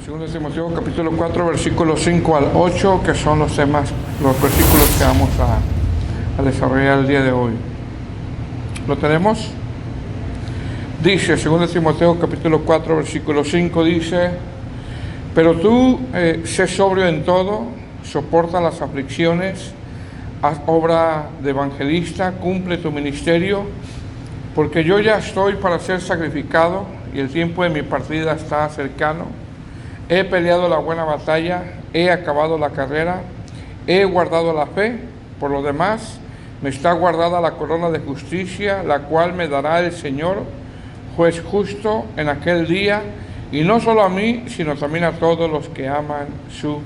Segundo Timoteo capítulo 4, versículos 5 al 8, que son los versículos que vamos a desarrollar el día de hoy. ¿Lo tenemos? Dice, segundo Timoteo capítulo 4, versículo 5, dice: pero tú sé sobrio en todo, soporta las aflicciones, haz obra de evangelista, cumple tu ministerio, porque yo ya estoy para ser sacrificado y el tiempo de mi partida está cercano. He peleado la buena batalla, he acabado la carrera, he guardado la fe. Por lo demás, me está guardada la corona de justicia, la cual me dará el Señor, juez justo, en aquel día, y no solo a mí, sino también a todos los que aman su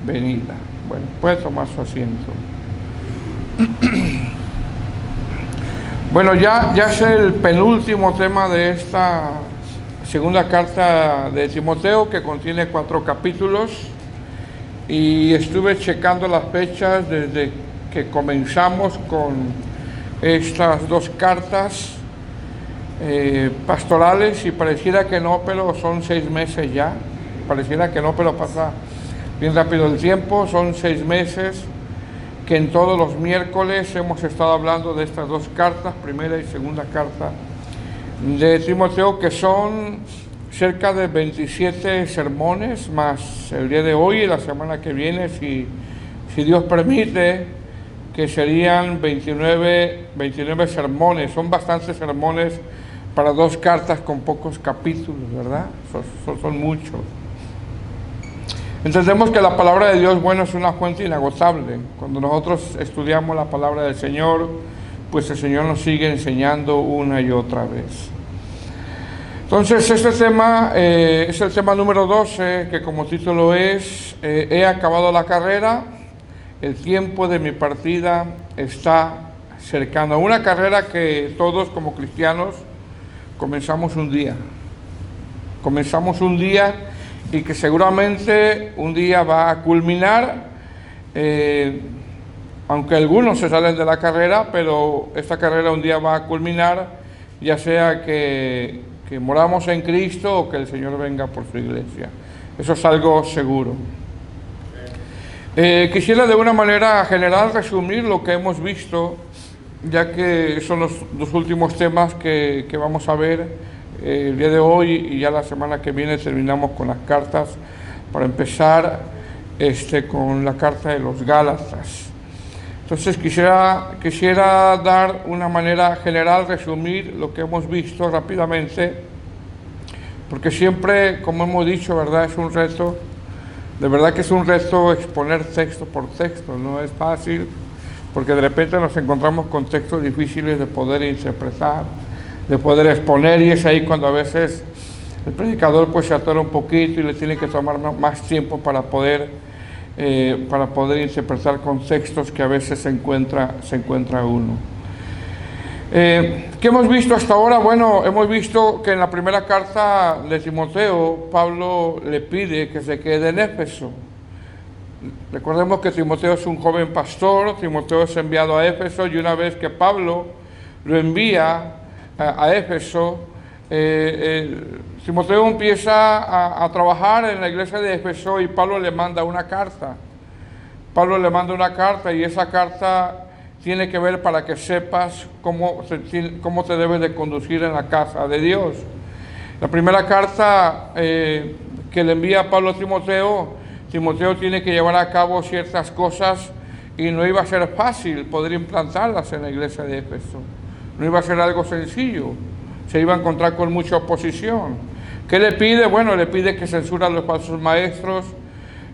venida. Bueno, puede tomar su asiento. Bueno, ya es el penúltimo tema de esta segunda carta de Timoteo, que contiene 4 capítulos, y estuve checando las fechas desde que comenzamos con estas 2 cartas pastorales, y pareciera que no, pero son 6 meses ya. Pareciera que no, pero pasa bien rápido el tiempo. Son 6 meses que en todos los miércoles hemos estado hablando de estas 2 cartas, primera y segunda carta de Timoteo, que son cerca de 27 sermones, más el día de hoy y la semana que viene, si Dios permite, que serían 29 sermones. Son bastantes sermones para 2 cartas con pocos capítulos, ¿verdad? Son muchos. Entendemos que la palabra de Dios, bueno, es una fuente inagotable. Cuando nosotros estudiamos la palabra del Señor, pues el Señor nos sigue enseñando una y otra vez. Entonces, este tema es el tema número 12, que como título es he acabado la carrera, el tiempo de mi partida está cercano. Una carrera que todos como cristianos comenzamos un día y que seguramente un día va a culminar, aunque algunos se salen de la carrera, pero esta carrera un día va a culminar, ya sea que moramos en Cristo o que el Señor venga por su iglesia. Eso es algo seguro. Quisiera de una manera general resumir lo que hemos visto, ya que son los 2 últimos temas que vamos a ver el día de hoy, y ya la semana que viene terminamos con las cartas, para empezar con la carta de los Gálatas. Entonces quisiera dar una manera general, resumir lo que hemos visto rápidamente, porque siempre, como hemos dicho, ¿verdad?, es un reto, de verdad que es un reto exponer texto por texto. No es fácil, porque de repente nos encontramos con textos difíciles de poder interpretar, de poder exponer, y es ahí cuando a veces el predicador pues se atora un poquito y le tiene que tomar más tiempo para poder interpretar contextos que a veces se encuentra uno. ¿Qué hemos visto hasta ahora? Bueno, hemos visto que en la primera carta de Timoteo, Pablo le pide que se quede en Éfeso. Recordemos que Timoteo es un joven pastor. Timoteo es enviado a Éfeso, y una vez que Pablo lo envía a Éfeso, Timoteo empieza a trabajar en la iglesia de Éfeso, y Pablo le manda una carta. Y esa carta tiene que ver para que sepas cómo te debes de conducir en la casa de Dios. La primera carta que le envía Pablo a Timoteo tiene que llevar a cabo ciertas cosas, y no iba a ser fácil poder implantarlas en la iglesia de Éfeso. No iba a ser algo sencillo, se iba a encontrar con mucha oposición. ¿Qué le pide? Bueno, le pide que censura a los falsos maestros,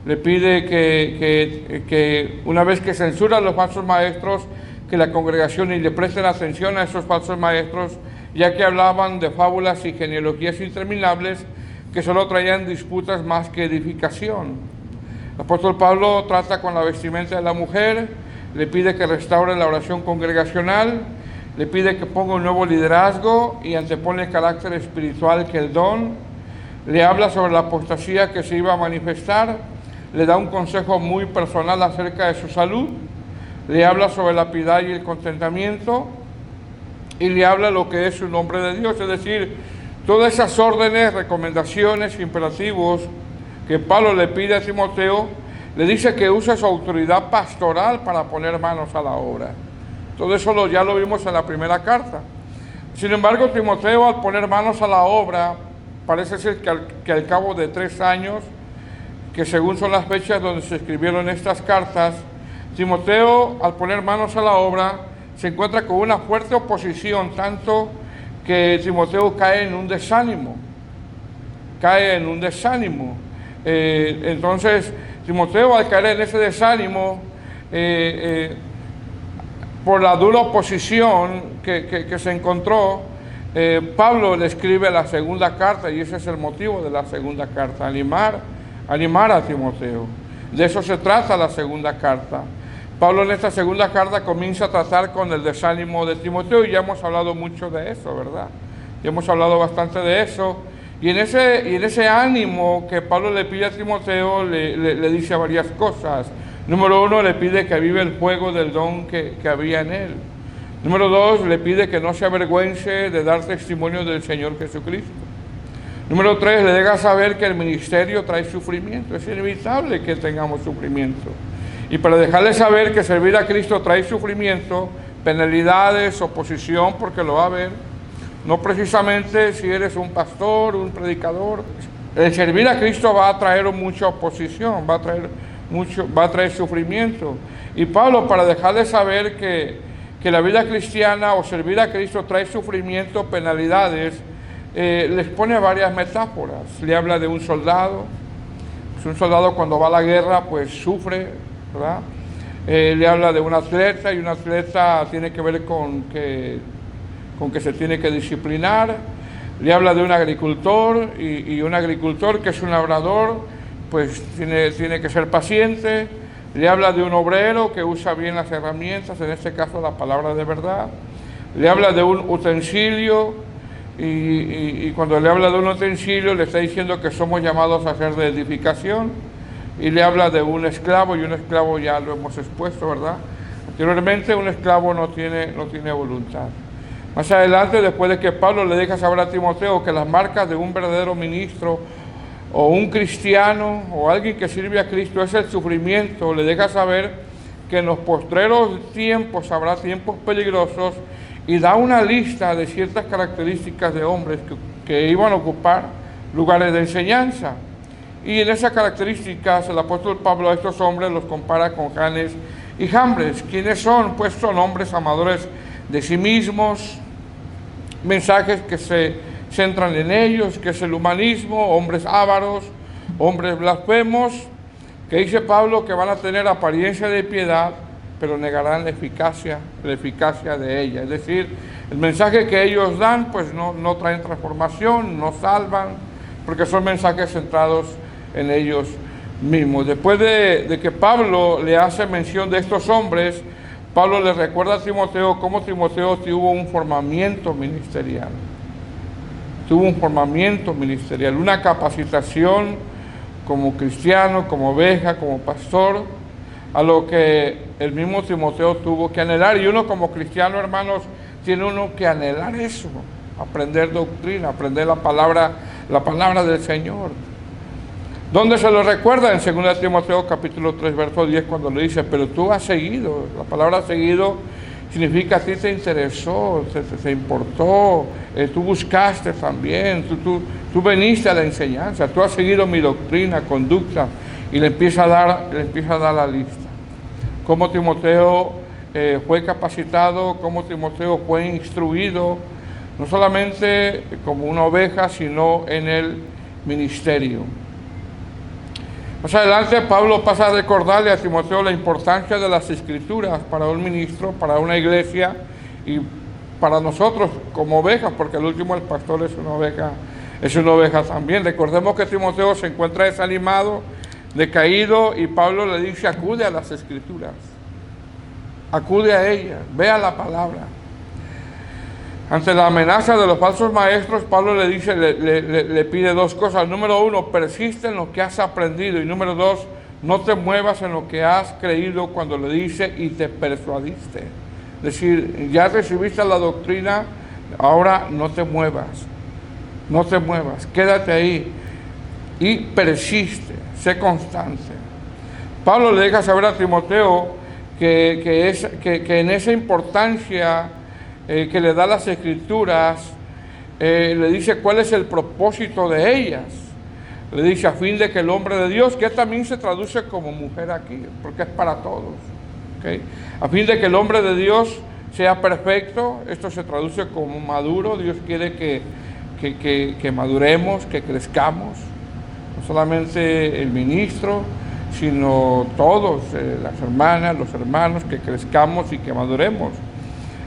le pide que una vez que censura a los falsos maestros, que la congregación y le presten atención a esos falsos maestros, ya que hablaban de fábulas y genealogías interminables que solo traían disputas más que edificación. El apóstol Pablo trata con la vestimenta de la mujer, le pide que restaure la oración congregacional, le pide que ponga un nuevo liderazgo y antepone el carácter espiritual que el don. Le habla sobre la apostasía que se iba a manifestar, le da un consejo muy personal acerca de su salud, le habla sobre la piedad y el contentamiento, y le habla lo que es su nombre de Dios. Es decir, todas esas órdenes, recomendaciones, imperativos que Pablo le pide a Timoteo, le dice que use su autoridad pastoral para poner manos a la obra. Todo eso ya lo vimos en la primera carta. Sin embargo, Timoteo, al poner manos a la obra, parece ser que al cabo de 3 años, que según son las fechas donde se escribieron estas cartas, Timoteo, al poner manos a la obra, se encuentra con una fuerte oposición, tanto que Timoteo cae en un desánimo. Entonces, Timoteo, al caer en ese desánimo, por la dura oposición que se encontró, Pablo le escribe la segunda carta, y ese es el motivo de la segunda carta, animar a Timoteo. De eso se trata la segunda carta. Pablo en esta segunda carta comienza a tratar con el desánimo de Timoteo, y ya hemos hablado mucho de eso, ¿verdad? Ya hemos hablado bastante de eso, y en ese ánimo que Pablo le pide a Timoteo, le dice varias cosas. Número 1, le pide que avive el fuego del don que había en él. Número 2, le pide que no se avergüence de dar testimonio del Señor Jesucristo. Número 3, le deja saber que el ministerio trae sufrimiento. Es inevitable que tengamos sufrimiento. Y para dejarle saber que servir a Cristo trae sufrimiento, penalidades, oposición, porque lo va a haber. No precisamente si eres un pastor, un predicador. El servir a Cristo va a traer mucha oposición, va a traer sufrimiento. Y Pablo, para dejarle saber que la vida cristiana o servir a Cristo trae sufrimiento, penalidades, les pone varias metáforas. Le habla de un soldado. Pues un soldado, cuando va a la guerra, pues sufre, ¿verdad? Le habla de un atleta, y un atleta tiene que ver con que se tiene que disciplinar. Le habla de un agricultor, y un agricultor que es un labrador, pues tiene que ser paciente. Le habla de un obrero que usa bien las herramientas, en este caso la palabra de verdad. Le habla de un utensilio, y cuando le habla de un utensilio le está diciendo que somos llamados a ser de edificación. Y le habla de un esclavo, y un esclavo ya lo hemos expuesto, ¿verdad? Anteriormente, un esclavo no tiene voluntad. Más adelante, después de que Pablo le deja saber a Timoteo que las marcas de un verdadero ministro o un cristiano o alguien que sirve a Cristo es el sufrimiento, le deja saber que en los postreros tiempos habrá tiempos peligrosos, y da una lista de ciertas características de hombres que iban a ocupar lugares de enseñanza. Y en esas características el apóstol Pablo a estos hombres los compara con Janes y Jambres. ¿Quiénes son? Pues son hombres amadores de sí mismos, mensajes que se centran en ellos, que es el humanismo, hombres ávaros, hombres blasfemos, que dice Pablo que van a tener apariencia de piedad, pero negarán la eficacia de ella. Es decir, el mensaje que ellos dan, pues no traen transformación, no salvan, porque son mensajes centrados en ellos mismos. Después de que Pablo le hace mención de estos hombres, Pablo le recuerda a Timoteo cómo Timoteo tuvo un formamiento ministerial. Una capacitación como cristiano, como oveja, como pastor, a lo que el mismo Timoteo tuvo que anhelar. Y uno como cristiano, hermanos, tiene uno que anhelar eso, aprender doctrina, aprender la palabra del Señor. ¿Dónde se lo recuerda? En 2 Timoteo capítulo 3, verso 10, cuando le dice, pero tú has seguido. La palabra seguido significa a ti te interesó, te importó, tú buscaste también, tú veniste a la enseñanza, tú has seguido mi doctrina, conducta, y le empieza a dar la lista. Cómo Timoteo fue capacitado, cómo Timoteo fue instruido, no solamente como una oveja, sino en el ministerio. Más adelante, Pablo pasa a recordarle a Timoteo la importancia de las Escrituras para un ministro, para una iglesia y para nosotros como ovejas, porque el último, el pastor, es una oveja también. Recordemos que Timoteo se encuentra desanimado, decaído, y Pablo le dice, acude a las Escrituras, acude a ellas, vea la palabra. Ante la amenaza de los falsos maestros, Pablo le pide 2 cosas. Número 1, persiste en lo que has aprendido. Y número 2, no te muevas en lo que has creído, cuando le dice y te persuadiste. Es decir, ya recibiste la doctrina, ahora no te muevas, quédate ahí. y persiste, sé constante. Pablo le deja saber a Timoteo que en esa importancia que le da las Escrituras, le dice cuál es el propósito de ellas. Le dice a fin de que el hombre de Dios, que también se traduce como mujer aquí, porque es para todos, ¿okay? A fin de que el hombre de Dios sea perfecto, esto se traduce como maduro. Dios quiere que maduremos, que crezcamos, no solamente el ministro, sino todos, las hermanas, los hermanos, que crezcamos y que maduremos.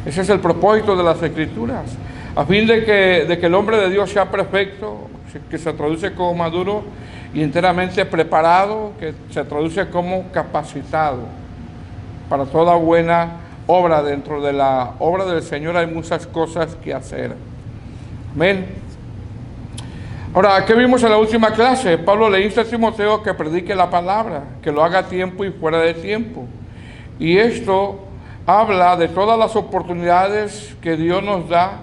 Ese es el propósito de las Escrituras, a fin de que el hombre de Dios sea perfecto, que se traduce como maduro y enteramente preparado, que se traduce como capacitado para toda buena obra. Dentro de la obra del Señor hay muchas cosas que hacer. Amén. Ahora, ¿qué vimos en la última clase? Pablo le insta a Timoteo que predique la palabra, que lo haga a tiempo y fuera de tiempo. Y esto habla de todas las oportunidades que Dios nos da,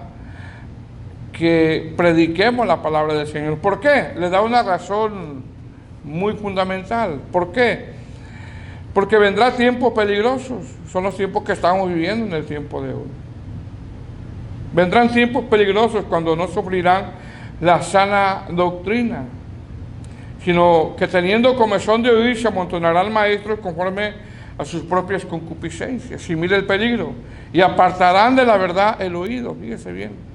que prediquemos la palabra del Señor. ¿Por qué? Le da una razón muy fundamental. ¿Por qué? Porque vendrá tiempos peligrosos. Son los tiempos que estamos viviendo en el tiempo de hoy. Vendrán tiempos peligrosos cuando no sufrirán la sana doctrina, sino que teniendo comezón de oír se amontonarán maestros conforme a sus propias concupiscencias. Y mire el peligro. Y apartarán de la verdad el oído, fíjese bien.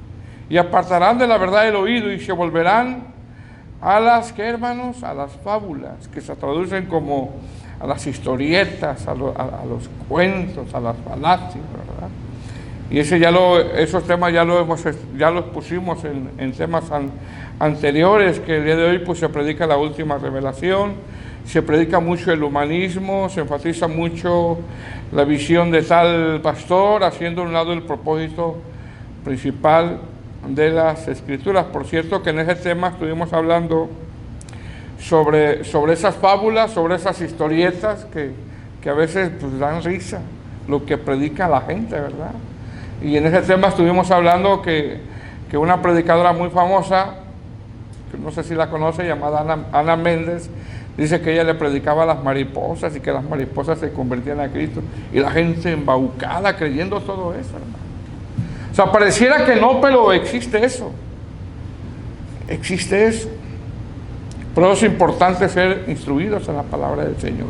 Y apartarán de la verdad el oído y se volverán a las, ¿qué, hermanos? A las fábulas, que se traducen como a las historietas, a los cuentos, a las falacias, ¿verdad? Y esos temas ya los pusimos en temas anteriores, que el día de hoy pues se predica la última revelación, se predica mucho el humanismo, se enfatiza mucho la visión de tal pastor, haciendo a un lado el propósito principal de las Escrituras. Por cierto que en ese tema estuvimos hablando sobre esas fábulas, sobre esas historietas que a veces pues dan risa, lo que predica la gente, ¿verdad? Y en ese tema estuvimos hablando que una predicadora muy famosa, que no sé si la conoce, llamada Ana Méndez, dice que ella le predicaba a las mariposas y que las mariposas se convertían a Cristo, y la gente embaucada creyendo todo eso, hermano. O sea, pareciera que no, pero existe eso. Existe eso. Por eso es importante ser instruidos en la palabra del Señor.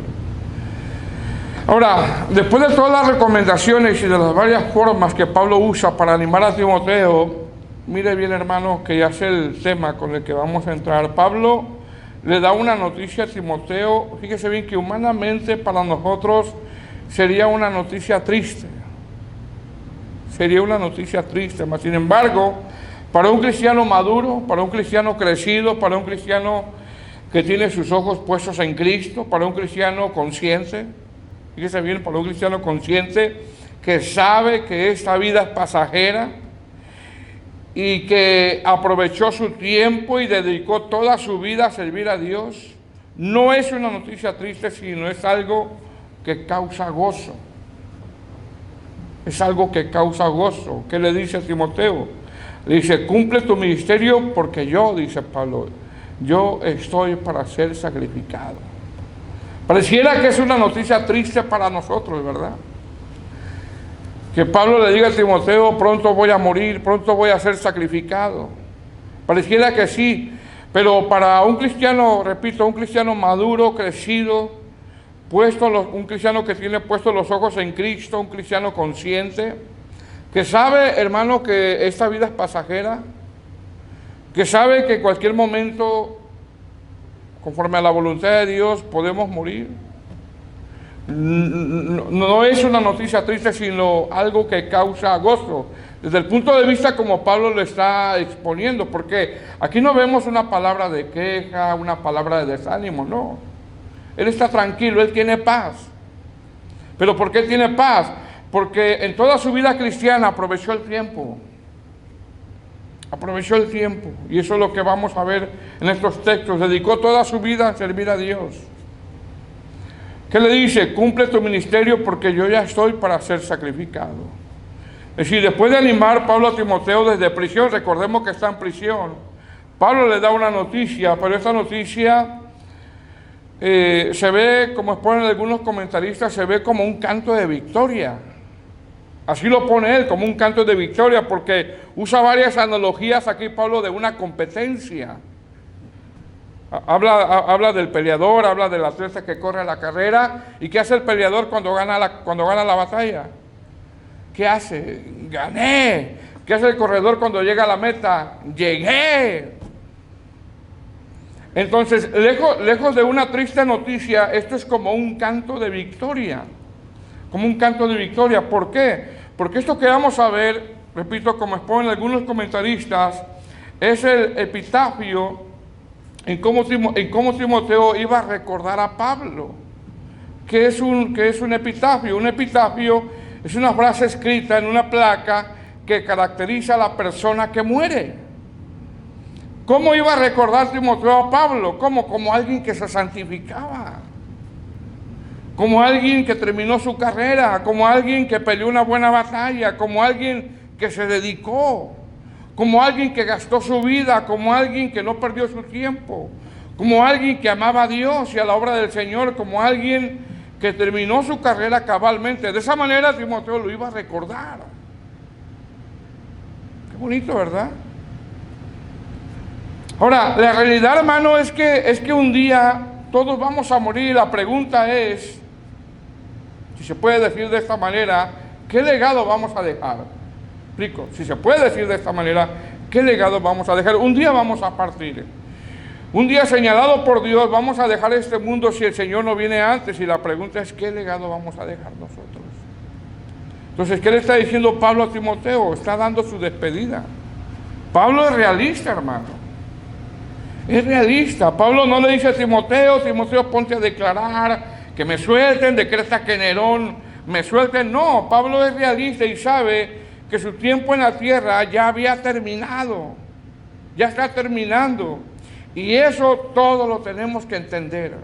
Ahora, después de todas las recomendaciones y de las varias formas que Pablo usa para animar a Timoteo, mire bien, hermano, que ya es el tema con el que vamos a entrar. Pablo le da una noticia a Timoteo, fíjese bien, que humanamente para nosotros sería una noticia triste. Sería una noticia triste, mas sin embargo, para un cristiano maduro, para un cristiano crecido, para un cristiano que tiene sus ojos puestos en Cristo, para un cristiano consciente, fíjese bien, para un cristiano consciente que sabe que esta vida es pasajera y que aprovechó su tiempo y dedicó toda su vida a servir a Dios, no es una noticia triste, sino es algo que causa gozo. Es algo que causa gozo. ¿Qué le dice a Timoteo? Le dice, cumple tu ministerio porque yo, dice Pablo, yo estoy para ser sacrificado. Pareciera que es una noticia triste para nosotros, ¿verdad? Que Pablo le diga a Timoteo, pronto voy a morir, pronto voy a ser sacrificado. Pareciera que sí, pero para un cristiano, repito, un cristiano maduro, crecido, un cristiano que tiene puestos los ojos en Cristo, un cristiano consciente, que sabe, hermano, que esta vida es pasajera, que sabe que en cualquier momento, conforme a la voluntad de Dios, podemos morir. No es una noticia triste, sino algo que causa gozo, desde el punto de vista como Pablo lo está exponiendo, porque aquí no vemos una palabra de queja, una palabra de desánimo, no. Él está tranquilo, él tiene paz. ¿Pero por qué tiene paz? Porque en toda su vida cristiana aprovechó el tiempo. Aprovechó el tiempo. Y eso es lo que vamos a ver en estos textos. Dedicó toda su vida a servir a Dios. ¿Qué le dice? Cumple tu ministerio porque yo ya estoy para ser sacrificado. Es decir, después de animar Pablo a Timoteo desde prisión, recordemos que está en prisión, Pablo le da una noticia, pero esta noticia se ve, como exponen algunos comentaristas, se ve como un canto de victoria. Así lo pone él, como un canto de victoria, porque usa varias analogías aquí Pablo de una competencia. Habla del peleador, habla del atleta que corre la carrera. ¿Y qué hace el peleador cuando gana la batalla? ¿Qué hace? ¡Gané! ¿Qué hace el corredor cuando llega a la meta? ¡Llegué! Entonces, lejos de una triste noticia, esto es como un canto de victoria. Como un canto de victoria. ¿Por qué? Porque esto que vamos a ver, repito, como exponen algunos comentaristas, es el epitafio en cómo Timoteo iba a recordar a Pablo. ¿Qué es un epitafio? Un epitafio es una frase escrita en una placa que caracteriza a la persona que muere. ¿Cómo iba a recordar Timoteo a Pablo? Como alguien que se santificaba, como alguien que terminó su carrera, como alguien que peleó una buena batalla, como alguien que se dedicó, como alguien que gastó su vida, como alguien que no perdió su tiempo, como alguien que amaba a Dios y a la obra del Señor, como alguien que terminó su carrera cabalmente. De esa manera Timoteo lo iba a recordar. Qué bonito, ¿verdad? Ahora, la realidad, hermano, es que un día todos vamos a morir. La pregunta es, si se puede decir de esta manera, ¿qué legado vamos a dejar? Explico, si se puede decir de esta manera, ¿qué legado vamos a dejar? Un día vamos a partir. Un día señalado por Dios vamos a dejar este mundo si el Señor no viene antes. Y la pregunta es, ¿qué legado vamos a dejar nosotros? Entonces, ¿qué le está diciendo Pablo a Timoteo? Está dando su despedida. Pablo es realista, hermano. Es realista. Pablo no le dice a Timoteo, ponte a declarar, que me suelten, decreta que Nerón me suelten. No, Pablo es realista y sabe que su tiempo en la tierra ya había terminado, ya está terminando. Y eso todo lo tenemos que entender.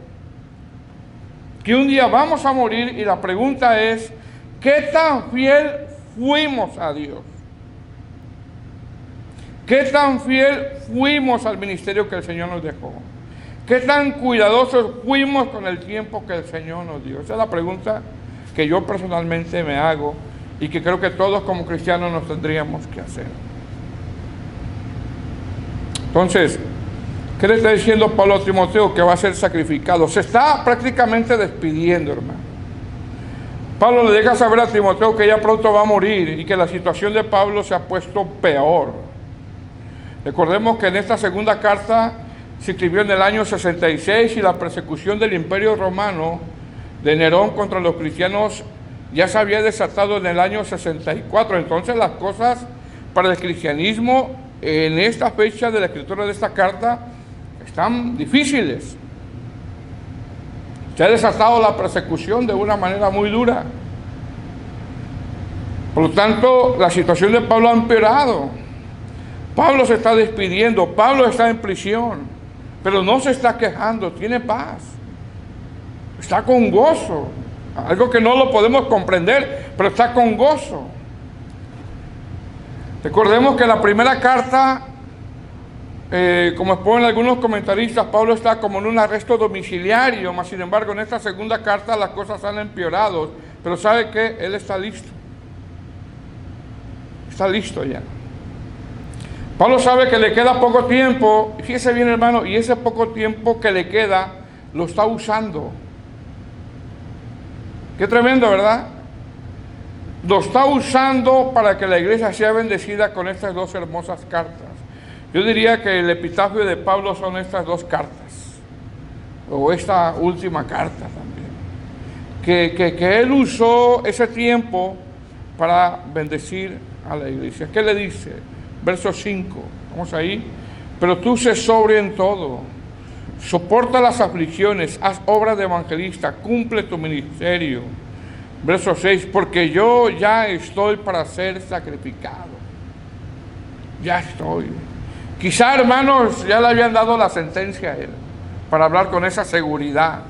Que un día vamos a morir y la pregunta es, ¿qué tan fiel fuimos a Dios? ¿Qué tan fiel fuimos al ministerio que el Señor nos dejó? ¿Qué tan cuidadosos fuimos con el tiempo que el Señor nos dio? Esa es la pregunta que yo personalmente me hago y que creo que todos como cristianos nos tendríamos que hacer. Entonces, ¿qué le está diciendo Pablo a Timoteo? Que va a ser sacrificado. Se está prácticamente despidiendo, hermano. Pablo le deja saber a Timoteo que ya pronto va a morir y que la situación de Pablo se ha puesto peor. Recordemos que en esta segunda carta se escribió en el año 66 y la persecución del Imperio Romano de Nerón contra los cristianos ya se había desatado en el año 64. Entonces las cosas para el cristianismo en esta fecha de la escritura de esta carta están difíciles. Se ha desatado la persecución de una manera muy dura. Por lo tanto, la situación de Pablo ha empeorado. Pablo se está despidiendo, Pablo está en prisión, pero no se está quejando, tiene paz, está con gozo, algo que no lo podemos comprender, pero está con gozo. Recordemos que en la primera carta, como exponen algunos comentaristas, Pablo está como en un arresto domiciliario, mas sin embargo en esta segunda carta las cosas han empeorado, pero ¿sabe qué? Él está listo ya. Pablo sabe que le queda poco tiempo, fíjese bien, hermano, y ese poco tiempo que le queda lo está usando. Qué tremendo, ¿verdad? Lo está usando para que la iglesia sea bendecida con estas dos hermosas cartas. Yo diría que el epitafio de Pablo son estas dos cartas, o esta última carta también. Que él usó ese tiempo para bendecir a la iglesia. ¿Qué le dice? Verso 5, vamos ahí. Pero tú sé sobrio en todo, soporta las aflicciones, haz obra de evangelista, cumple tu ministerio. Verso 6, porque yo ya estoy para ser sacrificado. Ya estoy. Quizá, hermanos, ya le habían dado la sentencia a él, para hablar con esa seguridad.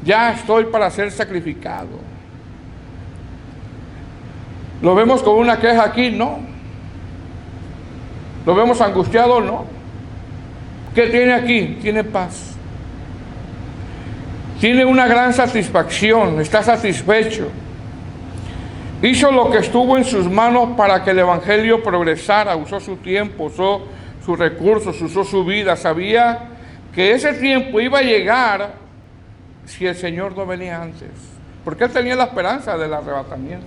Ya estoy para ser sacrificado. ¿Lo vemos con una queja aquí? No. ¿Lo vemos angustiado? No. ¿Qué tiene aquí? Tiene paz. Tiene una gran satisfacción, está satisfecho. Hizo lo que estuvo en sus manos para que el evangelio progresara, usó su tiempo, usó sus recursos, usó su vida. Sabía que ese tiempo iba a llegar si el Señor no venía antes, porque él tenía la esperanza del arrebatamiento,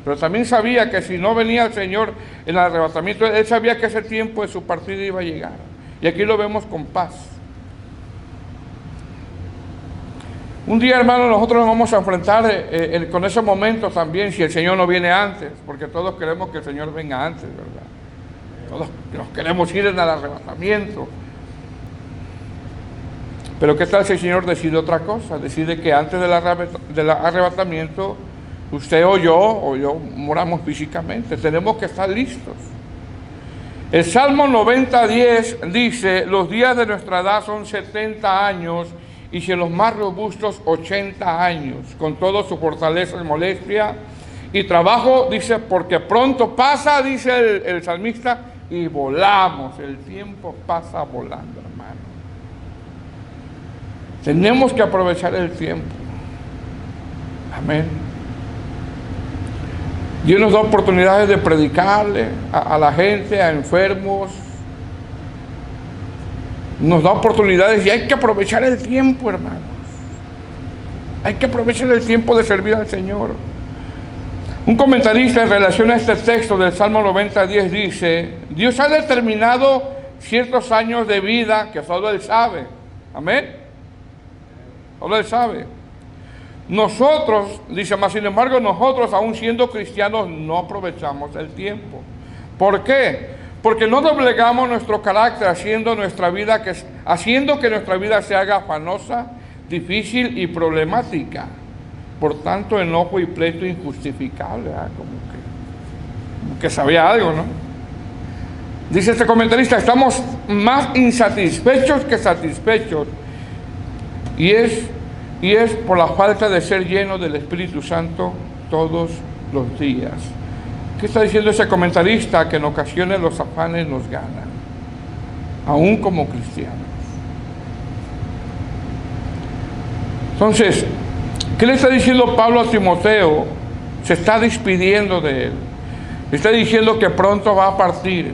pero también sabía que si no venía el Señor en el arrebatamiento, él sabía que ese tiempo de su partida iba a llegar, y aquí lo vemos con paz. Un día, hermano, nosotros nos vamos a enfrentar con ese momento también, si el Señor no viene antes, porque todos queremos que el Señor venga antes, ¿verdad? Todos nos queremos ir en el arrebatamiento. Pero ¿qué tal si el Señor decide otra cosa? Decide que antes del arrebatamiento, usted o yo moramos físicamente. Tenemos que estar listos. El Salmo 90:10 dice: los días de nuestra edad son 70 años, y si los más robustos 80 años, con toda su fortaleza y molestia y trabajo, dice, porque pronto pasa, dice el salmista, y volamos. El tiempo pasa volando, hermano. Tenemos que aprovechar el tiempo. Amén. Dios nos da oportunidades de predicarle a la gente, a enfermos. Nos da oportunidades y hay que aprovechar el tiempo, hermanos. Hay que aprovechar el tiempo de servir al Señor. Un comentarista en relación a este texto del Salmo 90:10 dice: Dios ha determinado ciertos años de vida que solo Él sabe. Amén. Solo Él sabe. Nosotros, dice más, sin embargo, nosotros, aún siendo cristianos, no aprovechamos el tiempo. ¿Por qué? Porque no doblegamos nuestro carácter haciendo que nuestra vida se haga afanosa, difícil y problemática. Por tanto, enojo y pleito injustificable, como que sabía algo, ¿no? Dice este comentarista: estamos más insatisfechos que satisfechos, y es por la falta de ser llenos del Espíritu Santo todos los días. ¿Qué está diciendo ese comentarista? Que en ocasiones los afanes nos ganan, aún como cristianos. Entonces, ¿qué le está diciendo Pablo a Timoteo? Se está despidiendo de él. Le está diciendo que pronto va a partir.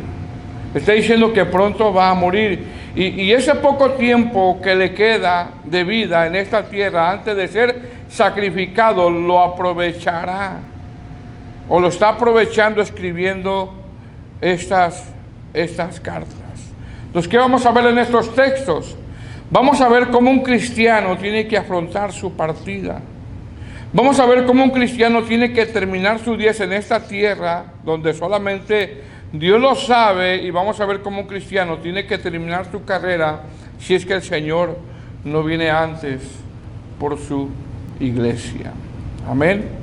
Le está diciendo que pronto va a morir. Y ese poco tiempo que le queda de vida en esta tierra, antes de ser sacrificado, lo aprovechará. O lo está aprovechando escribiendo estas cartas. Entonces, ¿qué vamos a ver en estos textos? Vamos a ver cómo un cristiano tiene que afrontar su partida. Vamos a ver cómo un cristiano tiene que terminar sus días en esta tierra, donde solamente Dios lo sabe, y vamos a ver cómo un cristiano tiene que terminar su carrera si es que el Señor no viene antes por su iglesia. Amén.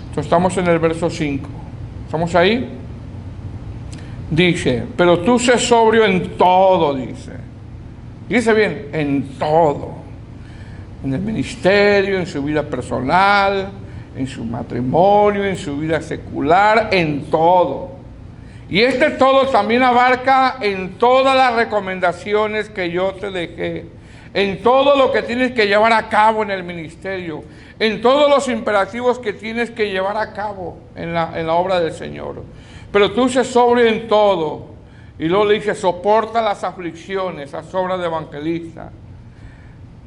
Entonces estamos en el verso 5. ¿Estamos ahí? Dice: pero tú sé sobrio en todo, dice. Dice bien, en todo. En el ministerio, en su vida personal, en su matrimonio, en su vida secular, en todo. Y este todo también abarca en todas las recomendaciones que yo te dejé, en todo lo que tienes que llevar a cabo en el ministerio, en todos los imperativos que tienes que llevar a cabo en la obra del Señor. Pero tú sé sobrio en todo. Y luego le dice: soporta las aflicciones, las obras de evangelista.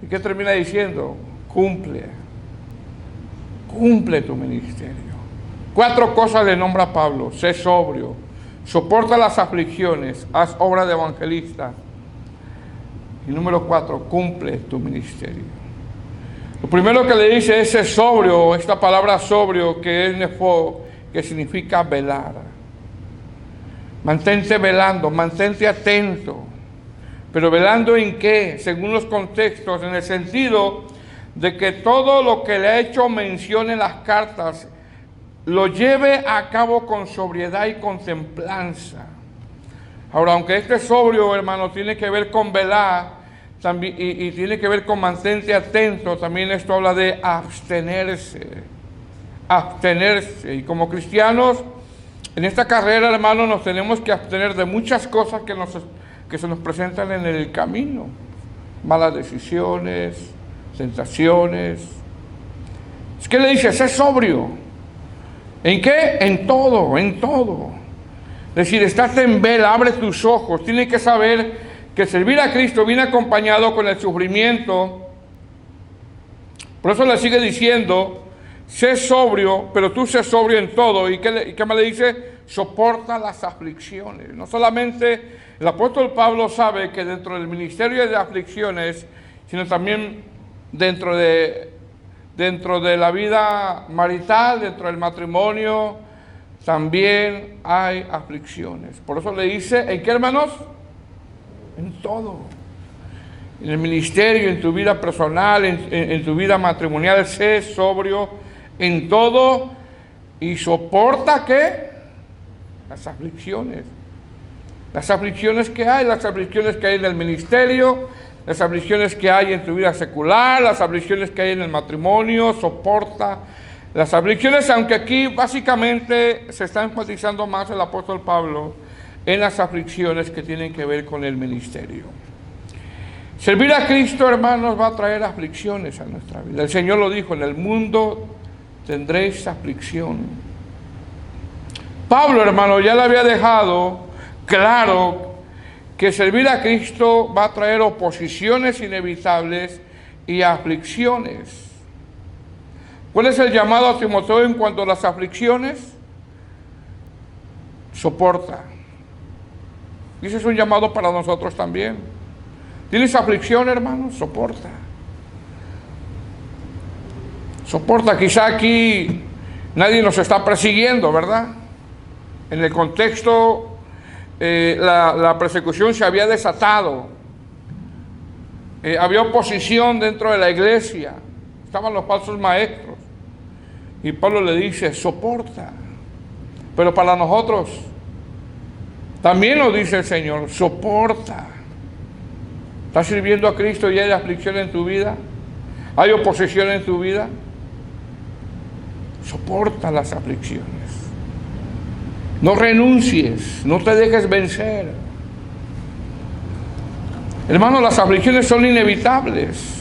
¿Y qué termina diciendo? Cumple tu ministerio. 4 cosas le nombra Pablo: sé sobrio, soporta las aflicciones, haz obra de evangelista. Y número 4, cumple tu ministerio. Lo primero que le dice es ser sobrio, esta palabra sobrio que es nefo, que significa velar. Mantente velando, mantente atento. ¿Pero velando en qué? Según los contextos, en el sentido de que todo lo que le ha hecho mención en las cartas lo lleve a cabo con sobriedad y con templanza. Ahora, aunque este sobrio, hermano, tiene que ver con velar también, y tiene que ver con mantente atento, también esto habla de abstenerse. Y como cristianos, en esta carrera, hermano, nos tenemos que abstener de muchas cosas que que se nos presentan en el camino. Malas decisiones, tentaciones. Es que le dice, sé sobrio. ¿En qué? En todo, en todo. Es decir, estate en vela, abre tus ojos. Tienes que saber que servir a Cristo viene acompañado con el sufrimiento. Por eso le sigue diciendo, sé sobrio, pero tú sé sobrio en todo. ¿Y qué más le dice? Soporta las aflicciones. No solamente el apóstol Pablo sabe que dentro del ministerio de aflicciones, sino también dentro de la vida marital, dentro del matrimonio, también hay aflicciones. Por eso le dice, ¿en qué, hermanos? En todo. En el ministerio, en tu vida personal, en tu vida matrimonial, sé sobrio en todo y soporta, ¿qué? Las aflicciones. Las aflicciones que hay en el ministerio, las aflicciones que hay en tu vida secular, las aflicciones que hay en el matrimonio, soporta las aflicciones, aunque aquí básicamente se está enfatizando más el apóstol Pablo en las aflicciones que tienen que ver con el ministerio. Servir a Cristo, hermanos, va a traer aflicciones a nuestra vida. El Señor lo dijo, en el mundo tendréis aflicción. Pablo, hermano, ya le había dejado claro que servir a Cristo va a traer oposiciones inevitables y aflicciones. ¿Cuál es el llamado a Timoteo en cuanto a las aflicciones? Soporta. Y ese es un llamado para nosotros también. ¿Tienes aflicción, hermano? Soporta. Soporta. Quizá aquí nadie nos está persiguiendo, ¿verdad? En el contexto, la persecución se había desatado. Había oposición dentro de la iglesia. Estaban los falsos maestros. Y Pablo le dice, soporta. Pero para nosotros, también nos dice el Señor, soporta. ¿Estás sirviendo a Cristo y hay aflicción en tu vida? ¿Hay oposición en tu vida? Soporta las aflicciones. No renuncies, no te dejes vencer. Hermano, las aflicciones son inevitables.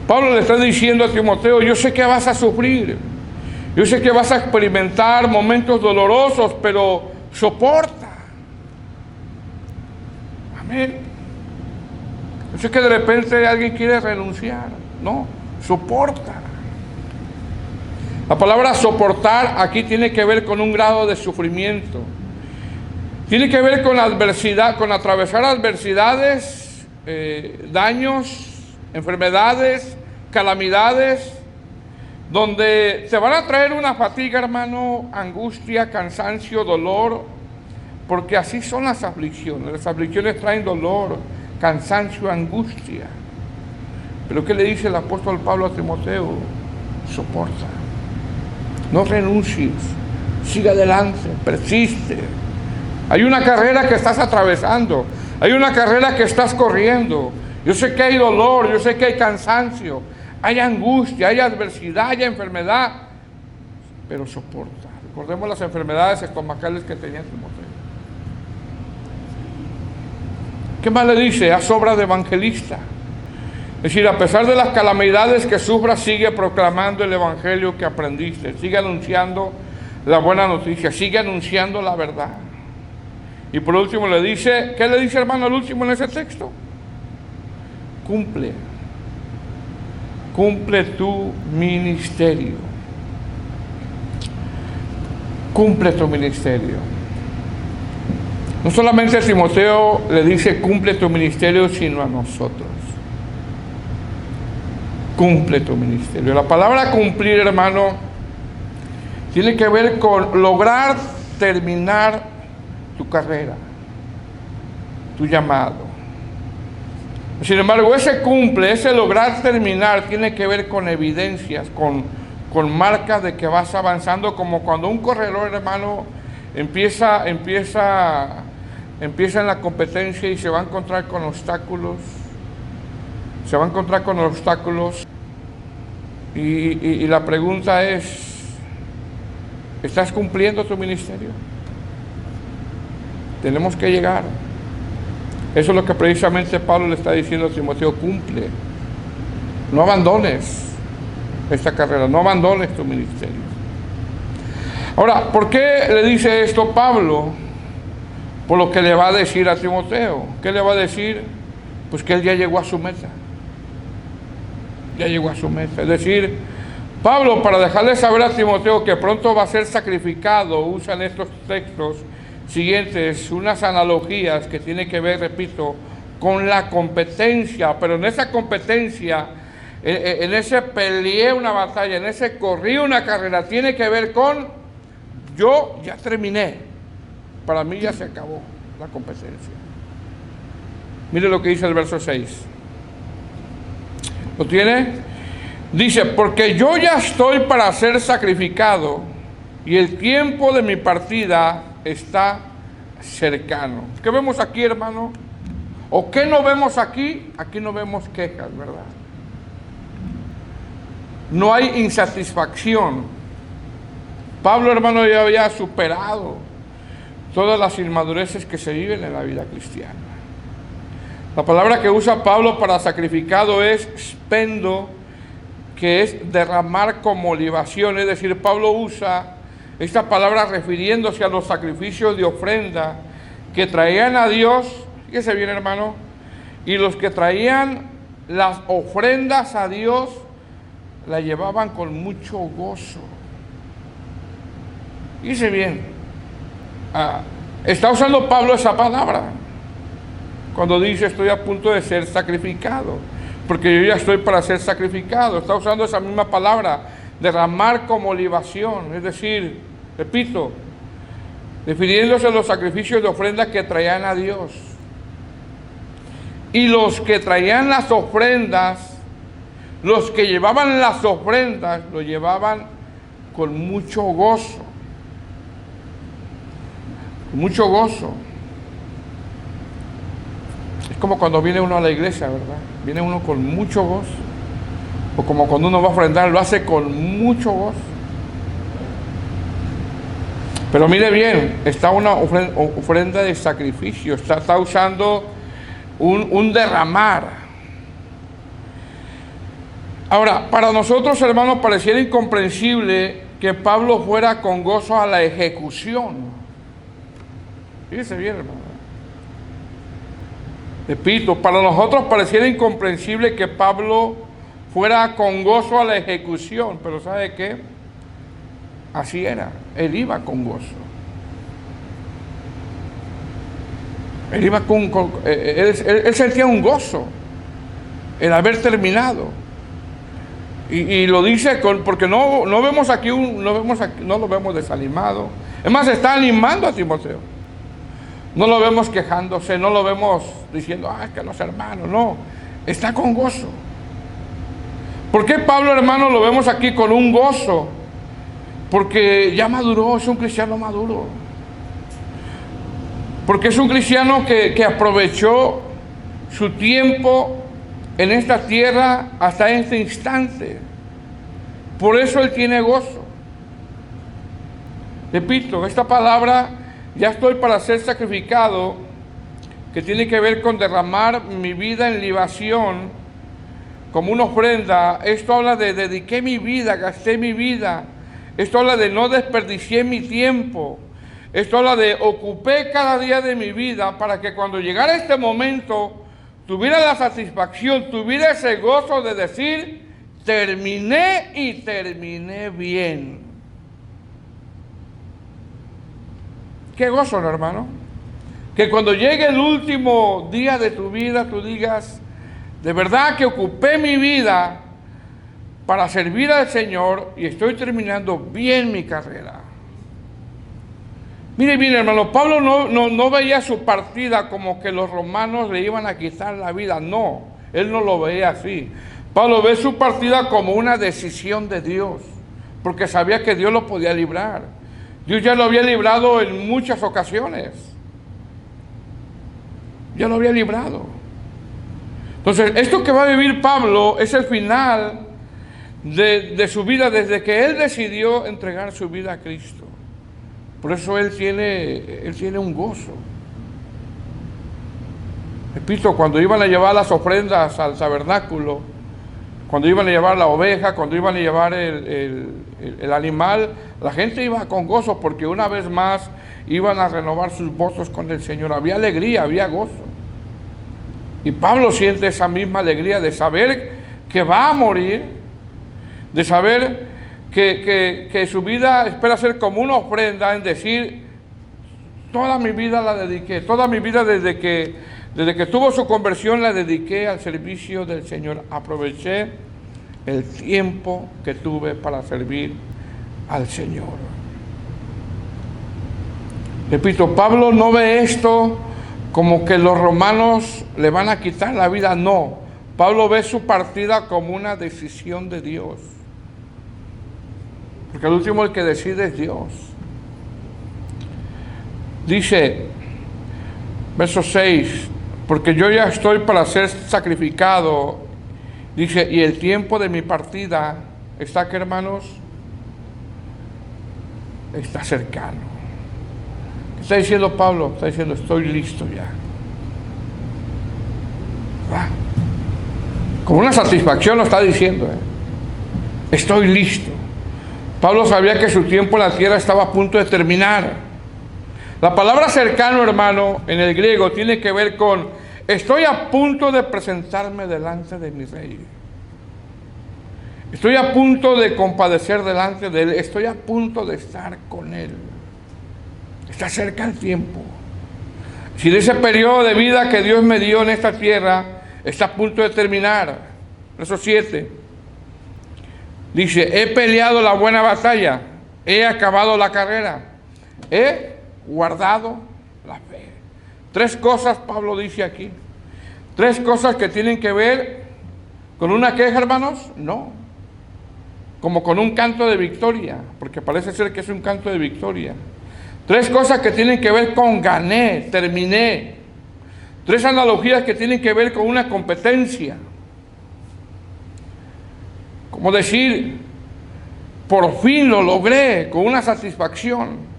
Pablo le está diciendo a Timoteo, yo sé que vas a sufrir, yo sé que vas a experimentar momentos dolorosos, pero soporta. Amén. Yo sé que de repente alguien quiere renunciar. No, soporta. La palabra soportar aquí tiene que ver con un grado de sufrimiento. Tiene que ver con la adversidad, con atravesar adversidades, daños, enfermedades, calamidades, donde te van a traer una fatiga, hermano, angustia, cansancio, dolor, porque así son las aflicciones. Las aflicciones traen dolor, cansancio, angustia. Pero ¿qué le dice el apóstol Pablo a Timoteo? Soporta. No renuncies, sigue adelante, persiste. Hay una carrera que estás atravesando, hay una carrera que estás corriendo. Yo sé que hay dolor, yo sé que hay cansancio, hay angustia, hay adversidad, hay enfermedad, pero soporta. Recordemos las enfermedades estomacales que tenía Timoteo. ¿Qué más le dice? Haz obra de evangelista. Es decir, a pesar de las calamidades que sufras, sigue proclamando el evangelio que aprendiste, sigue anunciando la buena noticia, sigue anunciando la verdad. Y por último le dice, ¿qué le dice, hermano, al último en ese texto? Cumple tu ministerio. Cumple tu ministerio. No solamente a Timoteo le dice cumple tu ministerio, sino a nosotros. Cumple tu ministerio. La palabra cumplir, hermano, tiene que ver con lograr terminar tu carrera, tu llamado. Sin embargo, ese lograr terminar tiene que ver con evidencias, con marcas de que vas avanzando, como cuando un corredor, hermano, empieza en la competencia y se va a encontrar con obstáculos. Se va a encontrar con obstáculos y la pregunta es, ¿estás cumpliendo tu ministerio? Tenemos que llegar. Eso es lo que precisamente Pablo le está diciendo a Timoteo: cumple. No abandones esta carrera, no abandones tu ministerio. Ahora, ¿por qué le dice esto Pablo? Por lo que le va a decir a Timoteo. ¿Qué le va a decir? Pues que él ya llegó a su meta. Ya llegó a su meta. Es decir, Pablo, para dejarle saber a Timoteo que pronto va a ser sacrificado, usa en estos textos siguientes unas analogías que tienen que ver, repito, con la competencia. Pero en esa competencia, en ese peleé una batalla, en ese corrí una carrera, tiene que ver con: yo ya terminé, para mí ya se acabó la competencia. Mire lo que dice el verso 6. ¿Lo tiene? Dice: porque yo ya estoy para ser sacrificado y el tiempo de mi partida está cercano. ¿Qué vemos aquí, hermano? ¿O qué no vemos aquí? Aquí no vemos quejas, ¿verdad? No hay insatisfacción. Pablo, hermano, ya había superado todas las inmadureces que se viven en la vida cristiana. La palabra que usa Pablo para sacrificado es spendo, que es derramar como libación. Es decir, Pablo usa esta palabra refiriéndose a los sacrificios de ofrenda que traían a Dios. Fíjese bien, hermano. Y los que traían las ofrendas a Dios la llevaban con mucho gozo. Fíjese bien. Está usando Pablo esa palabra cuando dice: estoy a punto de ser sacrificado, porque yo ya estoy para ser sacrificado. Está usando esa misma palabra, derramar como libación. Es decir, repito, refiriéndose a los sacrificios de ofrenda que traían a Dios. Y los que traían las ofrendas, los que llevaban las ofrendas, lo llevaban con mucho gozo. Mucho gozo. Es como cuando viene uno a la iglesia, ¿verdad? Viene uno con mucho gozo. O como cuando uno va a ofrendar, lo hace con mucho gozo. Pero mire bien, está una ofrenda de sacrificio, está usando un derramar. Ahora, para nosotros, hermanos, pareciera incomprensible que Pablo fuera con gozo a la ejecución. Fíjese bien, hermano. Repito, para nosotros pareciera incomprensible que Pablo fuera con gozo a la ejecución, pero ¿sabe qué? Así era, él iba con gozo. Él iba él sentía un gozo el haber terminado. Y lo dice porque no vemos aquí no lo vemos desanimado. Es más, está animando a Timoteo. No lo vemos quejándose, no lo vemos diciendo: es que los hermanos, no, está con gozo. ¿Por qué Pablo, hermano, lo vemos aquí con un gozo? Porque ya maduró, es un cristiano maduro. Porque es un cristiano que aprovechó su tiempo en esta tierra hasta este instante. Por eso él tiene gozo. Repito, esta palabra: ya estoy para ser sacrificado, que tiene que ver con derramar mi vida en libación como una ofrenda. Esto habla de dediqué mi vida, gasté mi vida. Esto habla de no desperdicié mi tiempo. Esto habla de ocupé cada día de mi vida para que cuando llegara este momento tuviera la satisfacción, tuviera ese gozo de decir: terminé y terminé bien. Qué gozo, ¿no, hermano? Que cuando llegue el último día de tu vida, tú digas: de verdad que ocupé mi vida para servir al Señor y estoy terminando bien mi carrera. Mire bien, hermano, Pablo no veía su partida como que los romanos le iban a quitar la vida. No, él no lo veía así. Pablo ve su partida como una decisión de Dios, porque sabía que Dios lo podía librar. Dios ya lo había librado en muchas ocasiones. Ya lo había librado. Entonces, esto que va a vivir Pablo es el final de su vida, desde que él decidió entregar su vida a Cristo. Por eso él tiene un gozo. Repito, cuando iban a llevar las ofrendas al tabernáculo, cuando iban a llevar la oveja, cuando iban a llevar el animal, la gente iba con gozo porque una vez más iban a renovar sus votos con el Señor. Había alegría, había gozo. Y Pablo siente esa misma alegría de saber que va a morir, de saber que su vida espera ser como una ofrenda, en decir, toda mi vida la dediqué, toda mi vida desde que tuvo su conversión la dediqué al servicio del Señor. Aproveché el tiempo que tuve para servir al Señor. Repito, Pablo no ve esto como que los romanos le van a quitar la vida, no. Pablo ve su partida como una decisión de Dios. Porque el último el que decide es Dios. Dice, verso 6, porque yo ya estoy para ser sacrificado. Dice, y el tiempo de mi partida está aquí, hermanos, está cercano. ¿Qué está diciendo Pablo? Está diciendo, estoy listo ya. Con una satisfacción lo está diciendo, estoy listo. Pablo sabía que su tiempo en la tierra estaba a punto de terminar. La palabra cercano, hermano, en el griego tiene que ver con estoy a punto de presentarme delante de mi rey. Estoy a punto de compadecer delante de él. Estoy a punto de estar con él. Está cerca el tiempo. Si de ese periodo de vida que Dios me dio en esta tierra está a punto de terminar. Verso 7. Dice, he peleado la buena batalla, he acabado la carrera, he guardado la fe. 3 cosas Pablo dice aquí. 3 cosas que tienen que ver con una queja, hermanos. No. Como con un canto de victoria, porque parece ser que es un canto de victoria. 3 cosas que tienen que ver con gané, terminé. 3 analogías que tienen que ver con una competencia. Como decir, por fin lo logré, con una satisfacción.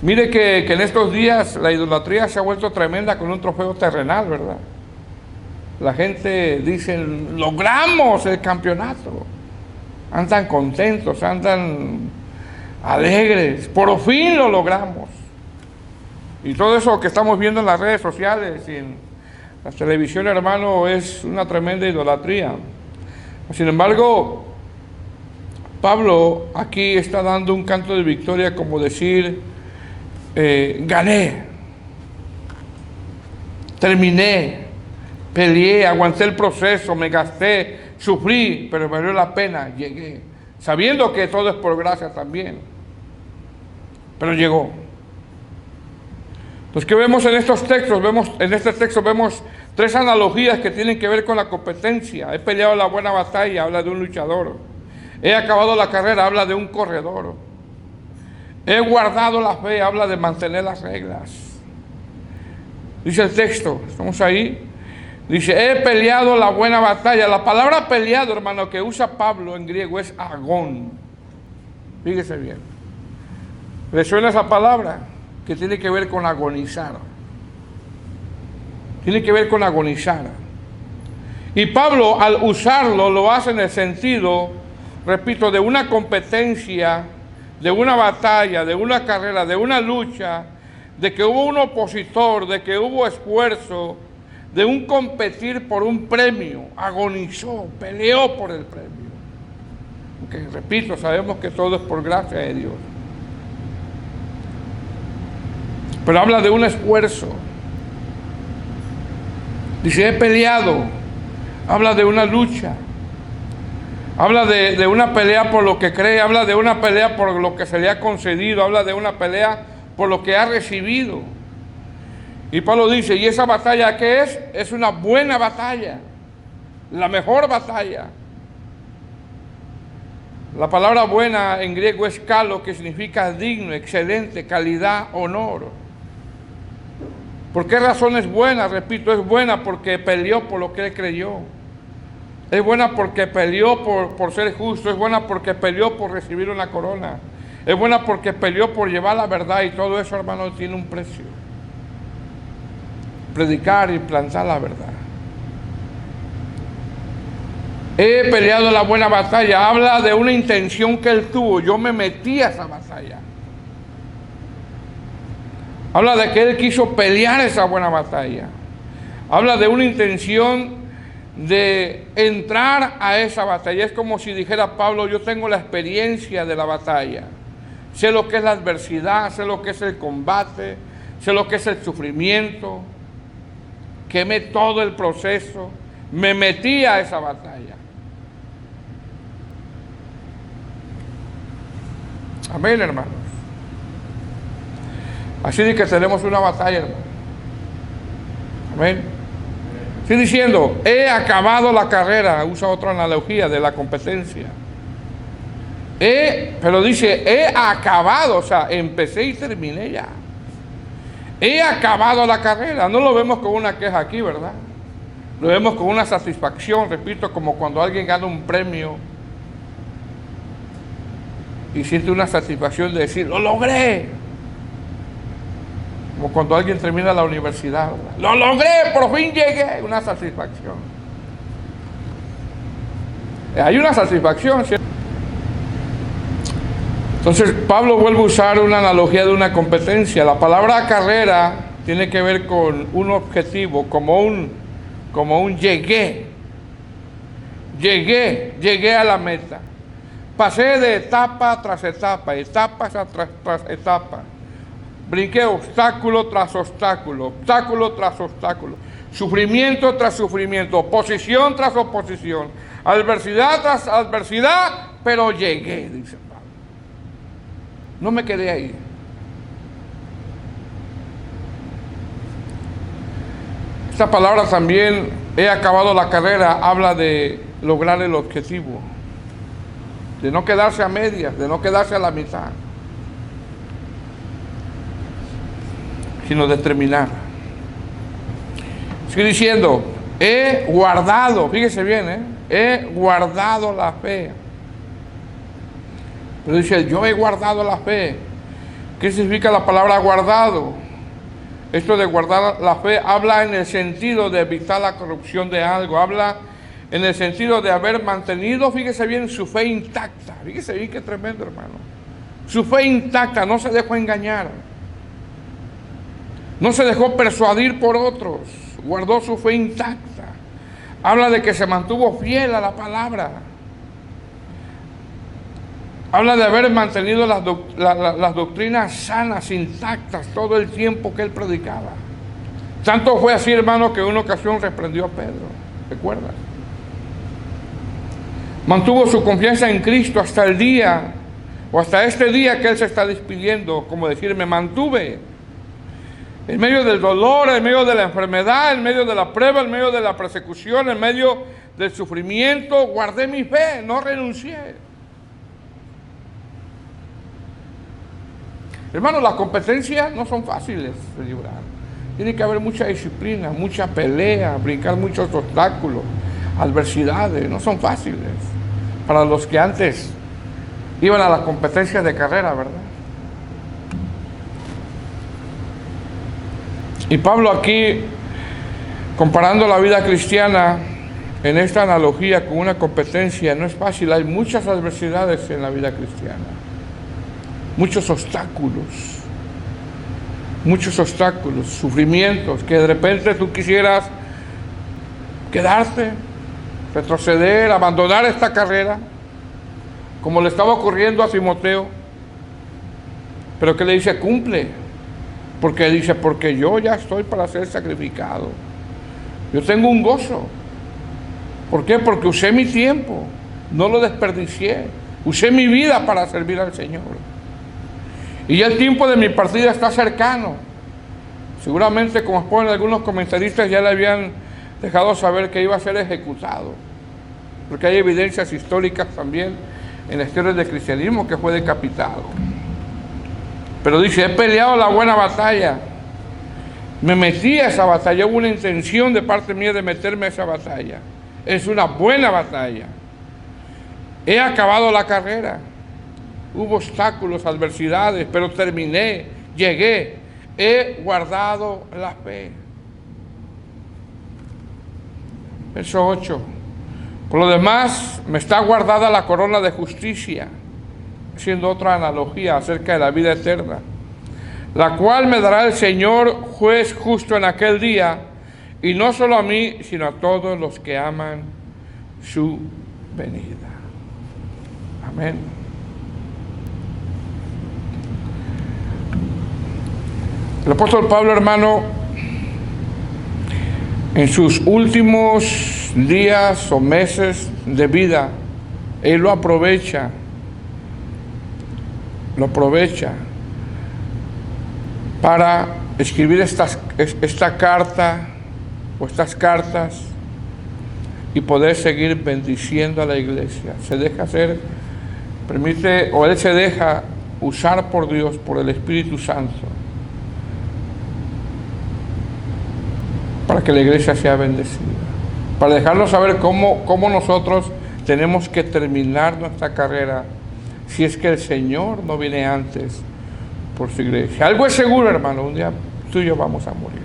Mire que en estos días la idolatría se ha vuelto tremenda con un trofeo terrenal, ¿verdad? La gente dice, logramos el campeonato. Andan contentos, andan alegres, por fin lo logramos. Y todo eso que estamos viendo en las redes sociales y en la televisión, hermano, es una tremenda idolatría. Sin embargo, Pablo aquí está dando un canto de victoria, como decir, gané, terminé, peleé, aguanté el proceso, me gasté, sufrí, pero me valió la pena, llegué, sabiendo que todo es por gracia también, pero llegó. Entonces, ¿qué vemos en estos textos? En este texto vemos 3 analogías que tienen que ver con la competencia. He peleado la buena batalla, habla de un luchador. He acabado la carrera, habla de un corredor. He guardado la fe, habla de mantener las reglas. Dice el texto, estamos ahí. Dice, he peleado la buena batalla. La palabra peleado, hermano, que usa Pablo en griego es agón. Fíjese bien. ¿Le suena esa palabra? Que tiene que ver con agonizar. Tiene que ver con agonizar. Y Pablo, al usarlo, lo hace en el sentido, repito, de una competencia, de una batalla, de una carrera, de una lucha, de que hubo un opositor, de que hubo esfuerzo, de un competir por un premio. Agonizó, peleó por el premio. Porque, repito, sabemos que todo es por gracia de Dios. Pero habla de un esfuerzo. Dice, he peleado. Habla de una lucha. Habla de una pelea por lo que cree. Habla de una pelea por lo que se le ha concedido. Habla de una pelea por lo que ha recibido. Y Pablo dice, ¿y esa batalla qué es? Es una buena batalla. La mejor batalla. La palabra buena en griego es kalo, que significa digno, excelente, calidad, honor. ¿Por qué razón es buena? Repito, es buena porque peleó por lo que él creyó. Es buena porque peleó por ser justo. Es buena porque peleó por recibir una corona. Es buena porque peleó por llevar la verdad. Y todo eso, hermano, tiene un precio. predicar y plantar la verdad. He peleado la buena batalla. Habla de una intención que él tuvo. Yo me metí a esa batalla. Habla de que él quiso pelear esa buena batalla. Habla de una intención de entrar a esa batalla. Es como si dijera Pablo: yo tengo la experiencia de la batalla. Sé lo que es la adversidad, sé lo que es el combate, sé lo que es el sufrimiento. Quemé todo el proceso. Me metí a esa batalla. Amén, hermanos. Así de que tenemos una batalla, hermano. Amén. Estoy diciendo, he acabado la carrera. Usa otra analogía de la competencia. Pero dice, he acabado, o sea, empecé y terminé ya. He acabado la carrera. No lo vemos con una queja aquí, ¿verdad? Lo vemos con una satisfacción, repito, como cuando alguien gana un premio y siente una satisfacción de decir, ¡lo logré! Como cuando alguien termina la universidad, ¿verdad? ¡Lo logré! ¡Por fin llegué! Una satisfacción. Hay una satisfacción, ¿cierto? Entonces, Pablo vuelve a usar una analogía de una competencia. La palabra carrera tiene que ver con un objetivo, como un llegué. Llegué a la meta. Pasé de etapa tras etapa, tras etapa. Brinqué obstáculo tras obstáculo, obstáculo tras obstáculo, sufrimiento tras sufrimiento, oposición tras oposición, adversidad tras adversidad, pero llegué, dice Pablo. No me quedé ahí. Esta palabra también, he acabado la carrera, habla de lograr el objetivo, de no quedarse a medias, de no quedarse a la mitad, sino de terminar. Sigue diciendo, he guardado, fíjese bien, he guardado la fe. Pero dice, yo he guardado la fe. ¿Qué significa la palabra guardado? Esto de guardar la fe habla en el sentido de evitar la corrupción de algo, habla en el sentido de haber mantenido, fíjese bien, su fe intacta. Fíjese bien qué tremendo, hermano. Su fe intacta, no se dejó engañar. No se dejó persuadir por otros, guardó su fe intacta. Habla de que se mantuvo fiel a la palabra. Habla de haber mantenido las doctrinas sanas, intactas, todo el tiempo que él predicaba. Tanto fue así, hermano, que en una ocasión reprendió a Pedro. ¿Recuerdas? Mantuvo su confianza en Cristo hasta el día, o hasta este día que él se está despidiendo, como decir, me mantuve. En medio del dolor, en medio de la enfermedad, en medio de la prueba, en medio de la persecución, en medio del sufrimiento, guardé mi fe, no renuncié. Hermanos, las competencias no son fáciles de librar. Tiene que haber mucha disciplina, mucha pelea, brincar muchos obstáculos, adversidades, no son fáciles. Para los que antes iban a las competencias de carrera, ¿verdad? Y Pablo aquí, comparando la vida cristiana en esta analogía con una competencia, no es fácil. Hay muchas adversidades en la vida cristiana, muchos obstáculos, sufrimientos, que de repente tú quisieras quedarte, retroceder, abandonar esta carrera, como le estaba ocurriendo a Timoteo, pero que le dice, cumple. Porque dice, porque yo ya estoy para ser sacrificado. Yo tengo un gozo. ¿Por qué? Porque usé mi tiempo, no lo desperdicié. Usé mi vida para servir al Señor. Y ya el tiempo de mi partida está cercano. Seguramente, como ponen algunos comentaristas, ya le habían dejado saber que iba a ser ejecutado. Porque hay evidencias históricas también en la historia del cristianismo que fue decapitado. Pero dice, he peleado la buena batalla. Me metí a esa batalla. Hubo una intención de parte mía de meterme a esa batalla. Es una buena batalla. He acabado la carrera. Hubo obstáculos, adversidades, pero terminé, llegué. He guardado la fe. Verso 8. Por lo demás, me está guardada la corona de justicia, siendo otra analogía acerca de la vida eterna, la cual me dará el Señor, juez justo en aquel día, y no solo a mí, sino a todos los que aman su venida. Amén. El apóstol Pablo, hermano, en sus últimos días o meses de vida, él lo aprovecha para escribir esta carta o estas cartas y poder seguir bendiciendo a la iglesia. Se deja hacer, permite, o él se deja usar por Dios, por el Espíritu Santo, para que la iglesia sea bendecida, para dejarnos saber cómo nosotros tenemos que terminar nuestra carrera si es que el Señor no viene antes por su iglesia. Algo es seguro, hermano, un día tú y yo vamos a morir.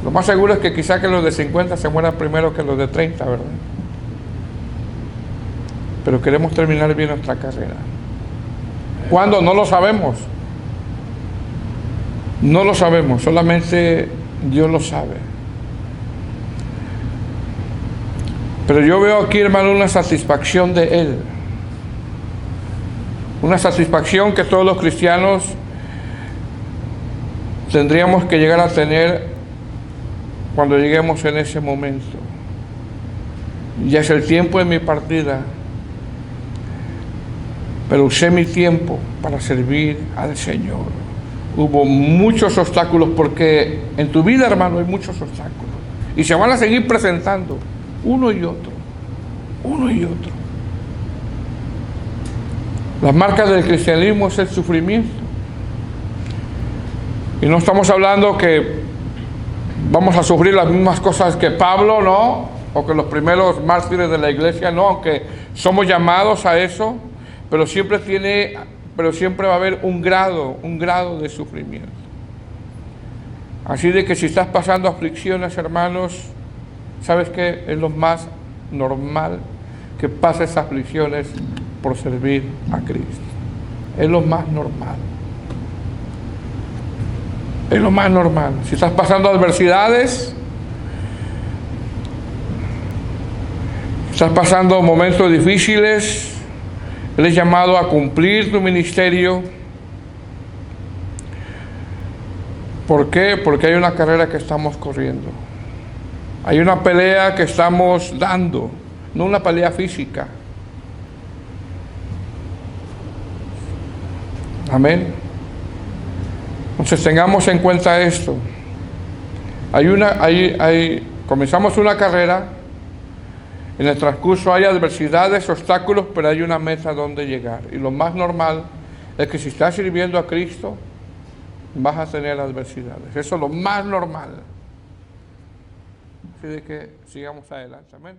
Lo más seguro es que quizá que los de 50 se mueran primero que los de 30, ¿verdad? Pero queremos terminar bien nuestra carrera. ¿Cuándo? No lo sabemos. No lo sabemos, solamente Dios lo sabe. Pero yo veo aquí, hermano, una satisfacción de Él. Una satisfacción que todos los cristianos tendríamos que llegar a tener cuando lleguemos en ese momento. Ya es el tiempo de mi partida, pero usé mi tiempo para servir al Señor. Hubo muchos obstáculos, porque en tu vida, hermano, hay muchos obstáculos y se van a seguir presentando uno y otro. Las marcas del cristianismo es el sufrimiento, y no estamos hablando que vamos a sufrir las mismas cosas que Pablo, no, o que los primeros mártires de la iglesia, no, aunque somos llamados a eso, pero siempre va a haber un grado de sufrimiento. Así de que si estás pasando aflicciones, hermanos, ¿sabes qué? Es lo más normal que pases aflicciones por servir a Cristo. Es lo más normal. Es lo más normal. Si estás pasando adversidades, estás pasando momentos difíciles, Él es llamado a cumplir tu ministerio. ¿Por qué? Porque hay una carrera que estamos corriendo. Hay una pelea que estamos dando, no una pelea física. Amén. Entonces tengamos en cuenta esto. Comenzamos una carrera. En el transcurso hay adversidades, obstáculos, pero hay una meta donde llegar. Y lo más normal es que si estás sirviendo a Cristo, vas a tener adversidades. Eso es lo más normal. Así de que sigamos adelante. Amén.